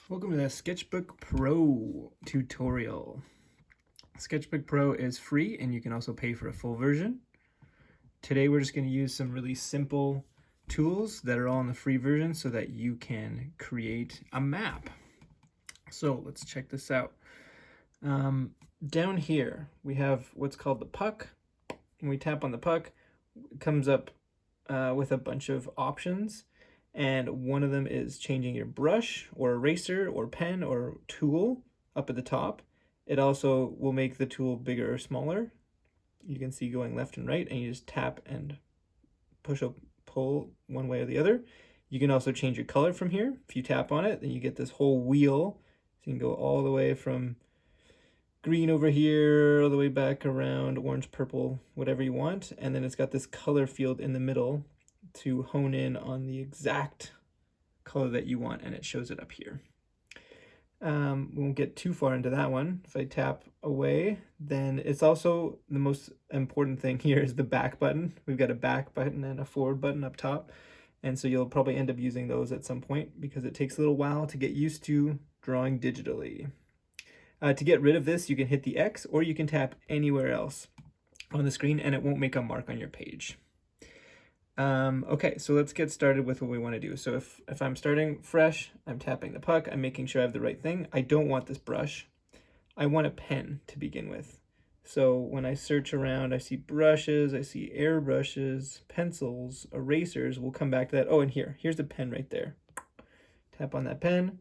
Welcome to the Sketchbook Pro tutorial. Sketchbook Pro is free and you can also pay for a full version. Today we're just going to use some really simple tools that are all in the free version so that you can create a map. So let's check this out. Down here we have what's called the puck. When we tap on the puck, it comes up with a bunch of options. And one of them is changing your brush or eraser or pen or tool up at the top. It also will make the tool bigger or smaller. You can see going left and right, and you just tap and push or pull one way or the other. You can also change your color from here. If you tap on it, then you get this whole wheel. So you can go all the way from green over here, all the way back around orange, purple, whatever you want. And then it's got this color field in the middle to hone in on the exact color that you want, and it shows it up here. We won't get too far into that one. If I tap away, then it's also the most important thing here is the back button. We've got a back button and a forward button up top, and so you'll probably end up using those at some point because it takes a little while to get used to drawing digitally. To get rid of this, you can hit the X or you can tap anywhere else on the screen and it won't make a mark on your page. Okay, so let's get started with what we want to do. So if I'm starting fresh, I'm tapping the puck, I'm making sure I have the right thing. I don't want this brush. I want a pen to begin with. So when I search around, I see brushes, I see airbrushes, pencils, erasers. We'll come back to that. Oh, and here's the pen right there. Tap on that pen.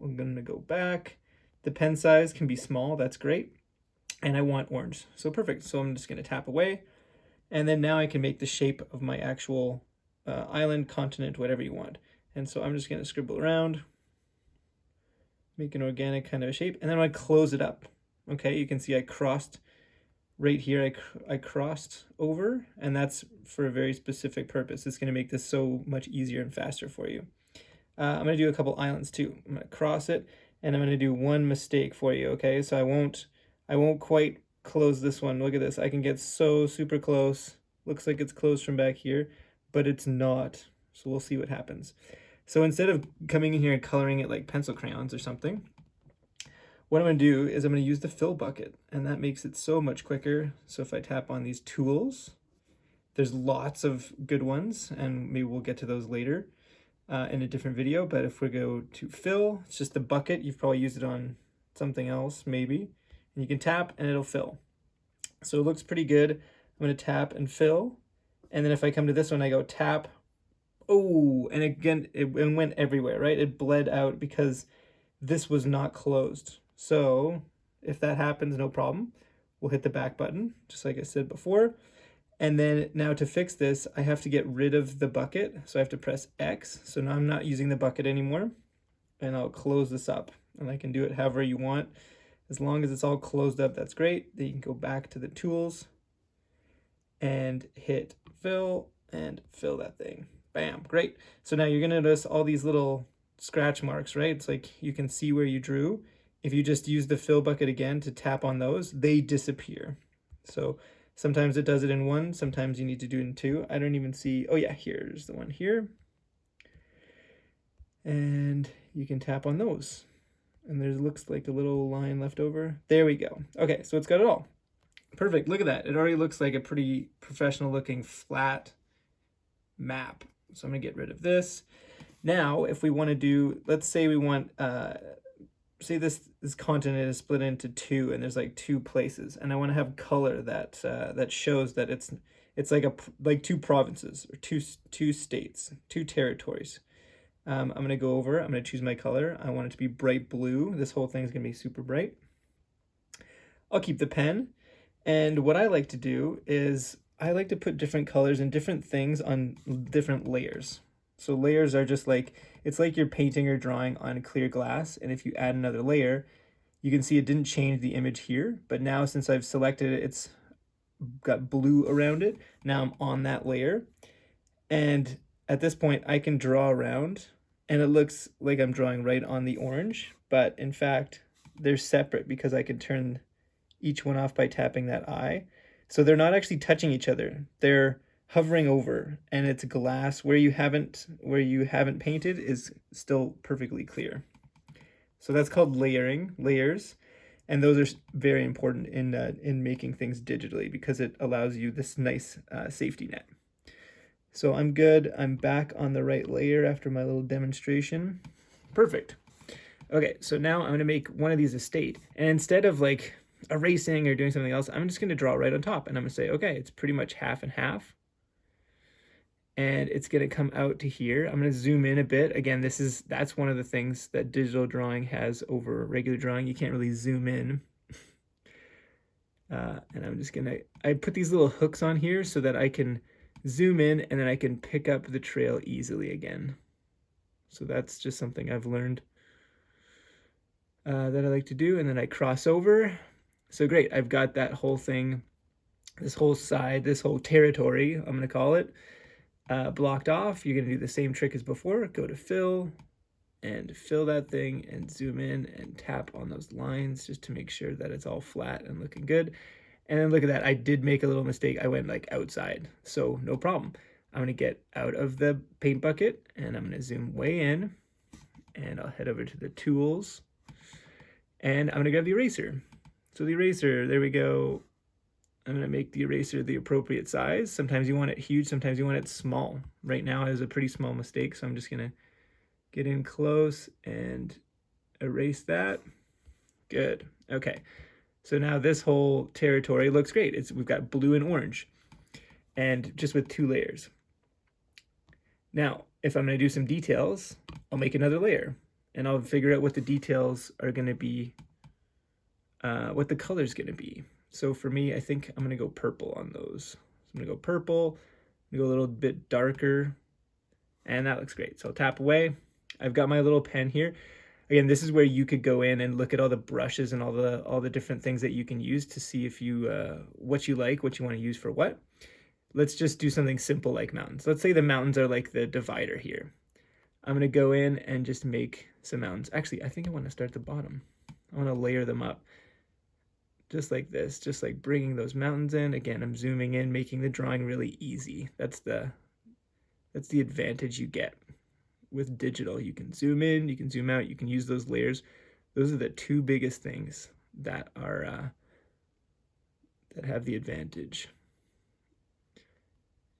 I'm going to go back. The pen size can be small, that's great. And I want orange, so perfect. So I'm just going to tap away. And then now I can make the shape of my actual island, continent, whatever you want. And so I'm just going to scribble around, make an organic kind of a shape, and then I close it up. Okay, you can see I crossed right here. I crossed over, and that's for a very specific purpose. It's going to make this so much easier and faster for you. I'm going to do a couple islands too. I'm going to cross it, and I'm going to do one mistake for you. Okay, so I won't quite close this one. Look at this. I can get so super close. Looks like it's closed from back here, but it's not. So we'll see what happens. So instead of coming in here and coloring it like pencil crayons or something, what I'm going to do is I'm going to use the fill bucket, and that makes it so much quicker. So if I tap on these tools, there's lots of good ones, and maybe we'll get to those later in a different video. But if we go to fill, it's just the bucket. You've probably used it on something else maybe. And you can tap and it'll fill. So it looks pretty good. I'm going to tap and fill. And then if I come to this one, I go tap. Oh, and again, it went everywhere, right? It bled out because this was not closed. So if that happens, no problem. We'll hit the back button, just like I said before. And then now to fix this, I have to get rid of the bucket. So I have to press X. So now I'm not using the bucket anymore. And I'll close this up. And I can do it however you want. As long as it's all closed up, that's great. Then you can go back to the tools and hit fill and fill that thing. Bam, great. So now you're gonna notice all these little scratch marks, right? It's like you can see where you drew. If you just use the fill bucket again to tap on those, they disappear. So sometimes it does it in one, sometimes you need to do it in two. I don't even see, oh yeah, here's the one here. And you can tap on those. And there looks like a little line left over. There we go. Okay, so it's got it all. Perfect, look at that. It already looks like a pretty professional looking flat map. So I'm gonna get rid of this. Now, if we wanna do, let's say we want, say this continent is split into two and there's like two places, and I wanna have color that that shows that it's like two provinces or two states, two territories. I'm going to go over, I'm going to choose my color. I want it to be bright blue. This whole thing is going to be super bright. I'll keep the pen. And what I like to do is I like to put different colors and different things on different layers. So layers are just like, it's like you're painting or drawing on clear glass. And if you add another layer, you can see it didn't change the image here. But now since I've selected it, it's got blue around it. Now I'm on that layer. And at this point, I can draw around. And it looks like I'm drawing right on the orange, but in fact, they're separate because I can turn each one off by tapping that eye. So they're not actually touching each other. They're hovering over, and it's glass where you haven't painted is still perfectly clear. So that's called layers. And those are very important in making things digitally because it allows you this nice safety net. So I'm good. I'm back on the right layer after my little demonstration. Perfect. Okay, so now I'm going to make one of these a state. And instead of like erasing or doing something else, I'm just going to draw right on top. And I'm going to say, okay, it's pretty much half and half. And it's going to come out to here. I'm going to zoom in a bit. Again, that's one of the things that digital drawing has over regular drawing. You can't really zoom in. And I'm just going to, I put these little hooks on here so that I can zoom in and then I can pick up the trail easily again. So that's just something I've learned that I like to do. And then I cross over. So great, I've got that whole thing, this whole side, this whole territory, I'm going to call it, blocked off. You're going to do the same trick as before. Go to fill and fill that thing and zoom in and tap on those lines just to make sure that it's all flat and looking good. And then look at that, I did make a little mistake. I went like outside, so no problem. I'm going to get out of the paint bucket and I'm going to zoom way in and I'll head over to the tools and I'm going to grab the eraser. So the eraser, there we go. I'm going to make the eraser the appropriate size. Sometimes you want it huge, sometimes you want it small. Right now it was a pretty small mistake, so I'm just going to get in close and erase that. Good. Okay. So now this whole territory looks great. We've got blue and orange, and just with 2 layers. Now, if I'm going to do some details, I'll make another layer, and I'll figure out what the details are going to be, what the color's going to be. So for me, I think I'm going to go purple on those. So I'm going to go purple, I'm going to go a little bit darker, and that looks great. So I'll tap away. I've got my little pen here. Again, this is where you could go in and look at all the brushes and all the different things that you can use to see if you what you like, what you want to use for what. Let's just do something simple like mountains. Let's say the mountains are like the divider here. I'm going to go in and just make some mountains. Actually, I think I want to start at the bottom. I want to layer them up just like this, just like bringing those mountains in. Again, I'm zooming in, making the drawing really easy. That's the advantage you get. With digital, you can zoom in, you can zoom out, you can use those layers. Those are the 2 biggest things that are that have the advantage.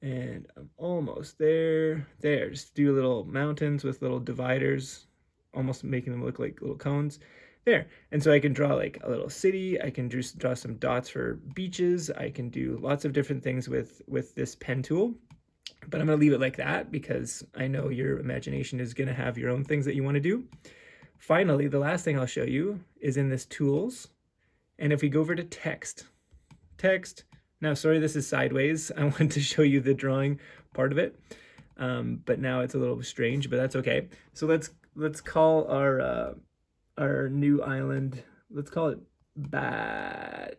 And I'm almost there. There, just do little mountains with little dividers, almost making them look like little cones. There, and so I can draw like a little city. I can just draw some dots for beaches. I can do lots of different things with this pen tool. But I'm going to leave it like that because I know your imagination is going to have your own things that you want to do. Finally, the last thing I'll show you is in this tools. And if we go over to text, now, sorry, this is sideways. I want to show you the drawing part of it. But now it's a little strange, but that's okay. So let's call our new island, let's call it Batman.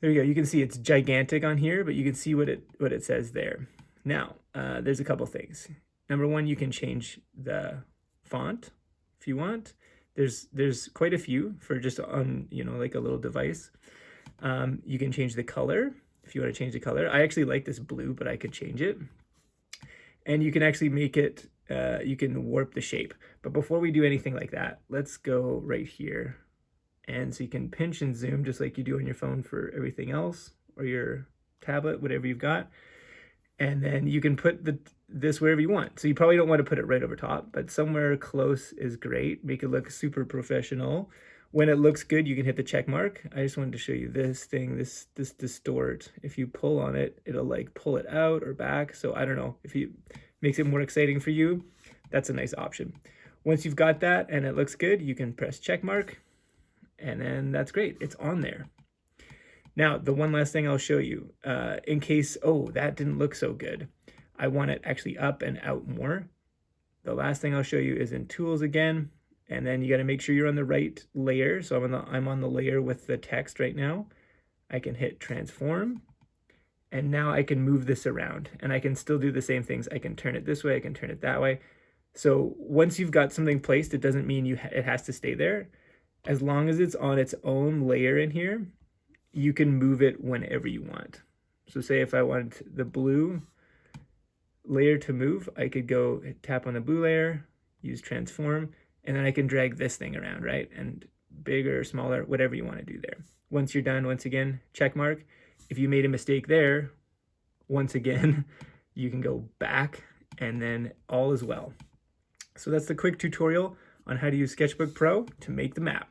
There you go. You can see it's gigantic on here, but you can see what it says there. Now, there's a couple things. Number one, you can change the font if you want. There's quite a few for just on, like a little device. You can change the color if you want to change the color. I actually like this blue, but I could change it. And you can actually make it, you can warp the shape. But before we do anything like that, let's go right here. And so you can pinch and zoom just like you do on your phone for everything else, or your tablet, whatever you've got. And then you can put this wherever you want. So you probably don't want to put it right over top, but somewhere close is great. Make it look super professional. When it looks good, you can hit the check mark. I just wanted to show you this thing, this distort. If you pull on it, it'll like pull it out or back. So I don't know, if it makes it more exciting for you, that's a nice option. Once you've got that and it looks good, you can press check mark. And then that's great, it's on there. Now, the one last thing I'll show you, in case, oh, that didn't look so good, I want it actually up and out more. The last thing I'll show you is in tools again, and then you got to make sure you're on the right layer. So I'm on the layer with the text right now. I can hit transform, and now I can move this around, and I can still do the same things. I can turn it this way, I can turn it that way. So once you've got something placed, it doesn't mean it has to stay there. As long as it's on its own layer in here, you can move it whenever you want. So say if I want the blue, layer to move, I could go tap on the blue layer, use transform, and then I can drag this thing around, right? And bigger, smaller, whatever you want to do there. Once you're done, once again, check mark. If you made a mistake there, once again, you can go back and then all is well. So that's the quick tutorial on how to use Sketchbook Pro to make the map.